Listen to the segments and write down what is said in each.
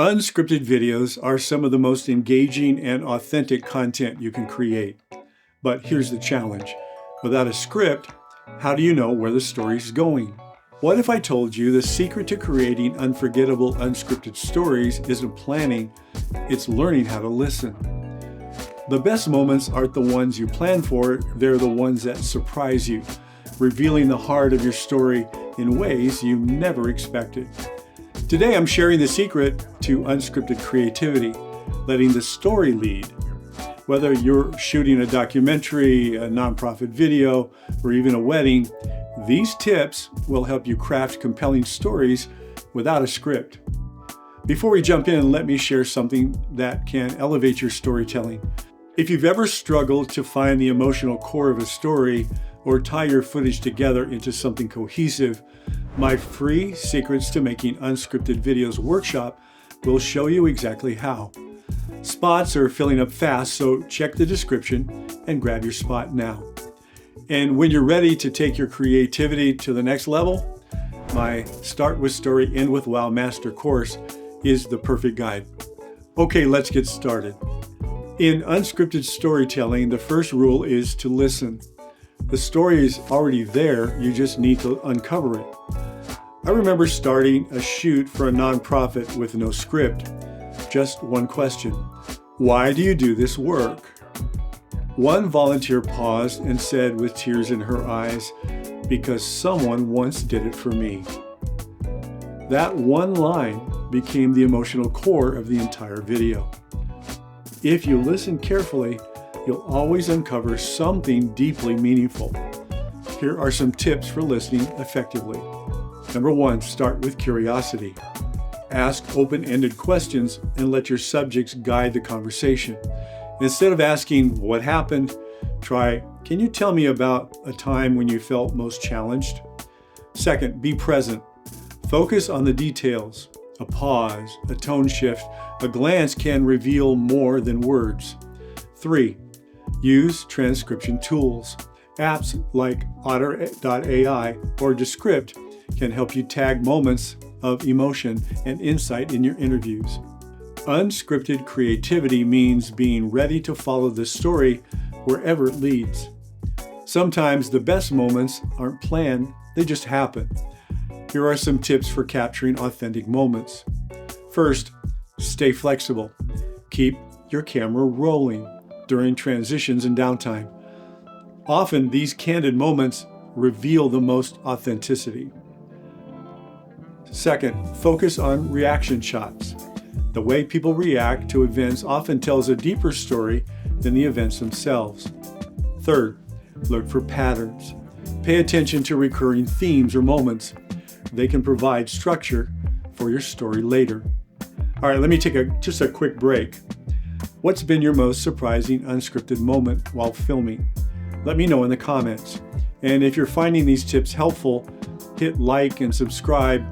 Unscripted videos are some of the most engaging and authentic content you can create. But here's the challenge. Without a script, how do you know where the story's going? What if I told you the secret to creating unforgettable unscripted stories isn't planning, it's learning how to listen? The best moments aren't the ones you plan for, they're the ones that surprise you, revealing the heart of your story in ways you never expected. Today I'm sharing the secret to unscripted creativity, letting the story lead. Whether you're shooting a documentary, a nonprofit video, or even a wedding, these tips will help you craft compelling stories without a script. Before we jump in, let me share something that can elevate your storytelling. If you've ever struggled to find the emotional core of a story or tie your footage together into something cohesive, my free Secrets to Making Unscripted Videos workshop will show you exactly how. Spots are filling up fast, so check the description and grab your spot now. And when you're ready to take your creativity to the next level, my Start with Story, End with Wow Master course is the perfect guide. Okay, let's get started. In unscripted storytelling, the first rule is to listen. The story is already there, you just need to uncover it. I remember starting a shoot for a nonprofit with no script. Just one question: why do you do this work? One volunteer paused and said with tears in her eyes, "Because someone once did it for me." That one line became the emotional core of the entire video. If you listen carefully, you'll always uncover something deeply meaningful. Here are some tips for listening effectively. Number 1, start with curiosity. Ask open-ended questions and let your subjects guide the conversation. Instead of asking, "What happened?" try, "Can you tell me about a time when you felt most challenged?" Second, be present. Focus on the details. A pause, a tone shift, a glance can reveal more than words. 3, use transcription tools. Apps like Otter.ai or Descript can help you tag moments of emotion and insight in your interviews. Unscripted creativity means being ready to follow the story wherever it leads. Sometimes the best moments aren't planned, they just happen. Here are some tips for capturing authentic moments. First, stay flexible. Keep your camera rolling during transitions and downtime. Often, these candid moments reveal the most authenticity. Second, focus on reaction shots. The way people react to events often tells a deeper story than the events themselves. Third, look for patterns. Pay attention to recurring themes or moments. They can provide structure for your story later. All right, let me take just a quick break. What's been your most surprising unscripted moment while filming? Let me know in the comments. And if you're finding these tips helpful, hit like and subscribe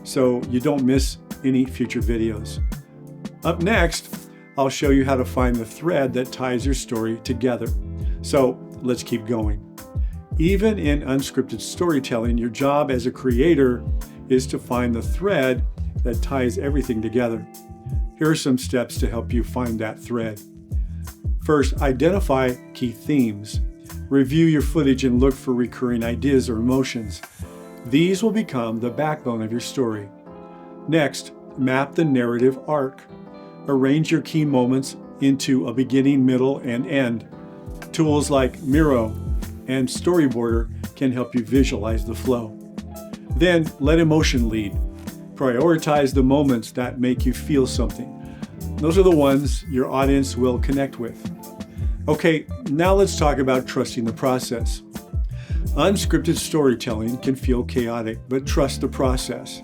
so you don't miss any future videos. Up next, I'll show you how to find the thread that ties your story together. So let's keep going. Even in unscripted storytelling, your job as a creator is to find the thread that ties everything together. Here are some steps to help you find that thread. First, identify key themes. Review your footage and look for recurring ideas or emotions. These will become the backbone of your story. Next, map the narrative arc. Arrange your key moments into a beginning, middle, and end. Tools like Miro and Storyboarder can help you visualize the flow. Then let emotion lead. Prioritize the moments that make you feel something. Those are the ones your audience will connect with. Okay, now let's talk about trusting the process. Unscripted storytelling can feel chaotic, but trust the process.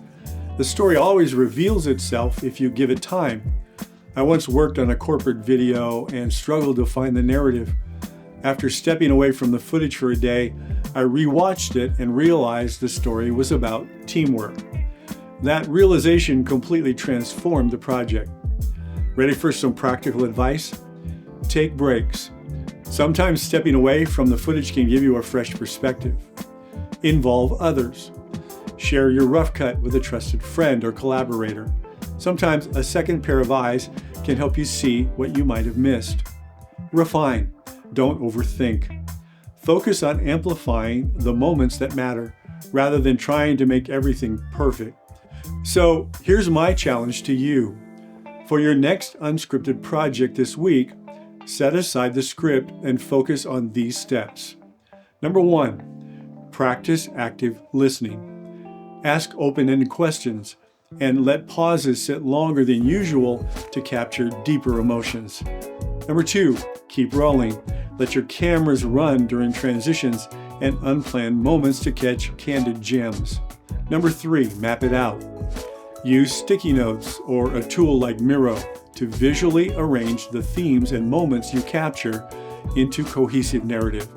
The story always reveals itself if you give it time. I once worked on a corporate video and struggled to find the narrative. After stepping away from the footage for a day, I rewatched it and realized the story was about teamwork. That realization completely transformed the project. Ready for some practical advice? Take breaks. Sometimes stepping away from the footage can give you a fresh perspective. Involve others. Share your rough cut with a trusted friend or collaborator. Sometimes a second pair of eyes can help you see what you might have missed. Refine. Don't overthink. Focus on amplifying the moments that matter rather than trying to make everything perfect. So here's my challenge to you. For your next unscripted project this week, set aside the script and focus on these steps. Number 1, practice active listening. Ask open-ended questions and let pauses sit longer than usual to capture deeper emotions. Number 2, keep rolling. Let your cameras run during transitions and unplanned moments to catch candid gems. Number 3, map it out. Use sticky notes or a tool like Miro to visually arrange the themes and moments you capture into cohesive narrative.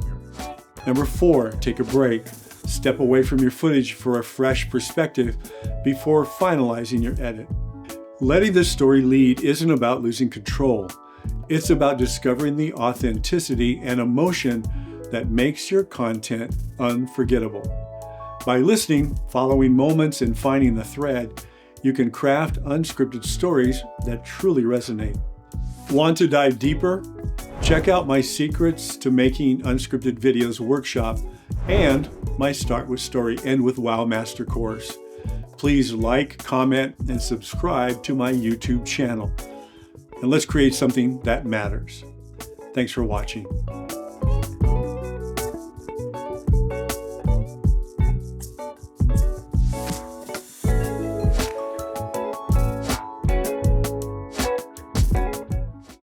Number 4, take a break. Step away from your footage for a fresh perspective before finalizing your edit. Letting the story lead isn't about losing control. It's about discovering the authenticity and emotion that makes your content unforgettable. By listening, following moments, and finding the thread, you can craft unscripted stories that truly resonate. Want to dive deeper? Check out my Secrets to Making Unscripted Videos workshop and my Start with Story, End with Wow Master course. Please like, comment, and subscribe to my YouTube channel. And let's create something that matters. Thanks for watching.